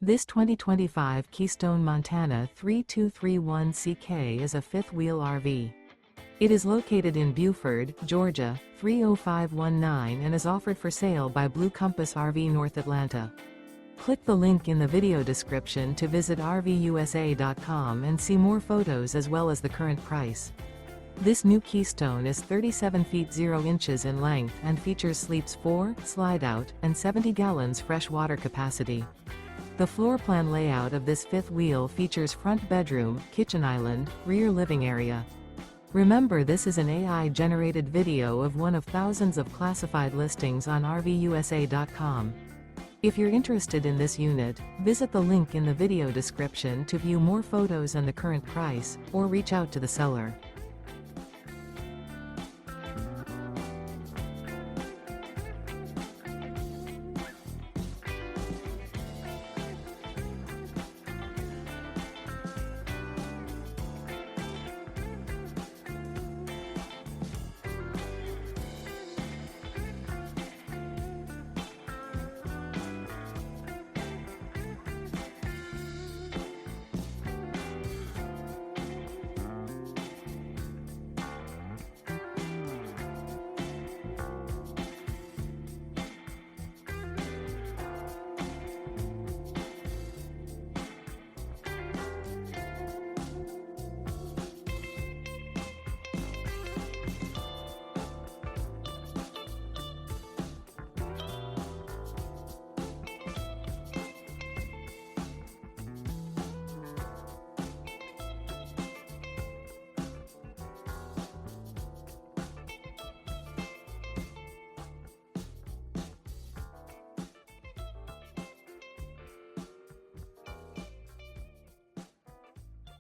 This 2025 Keystone Montana 3231CK is a fifth-wheel RV. It is located in Buford, Georgia, 30519 and is offered for sale by Blue Compass RV North Atlanta. Click the link in the video description to visit RVUSA.com and see more photos as well as the current price. This new Keystone is 37 feet 0 inches in length and features sleeps 4, Slideout, and 70 gallons fresh water capacity. The floor plan layout of this fifth wheel features front bedroom, kitchen island, rear living area. Remember, this is an AI-generated video of one of thousands of classified listings on RVUSA.com. If you're interested in this unit, visit the link in the video description to view more photos and the current price, or reach out to the seller.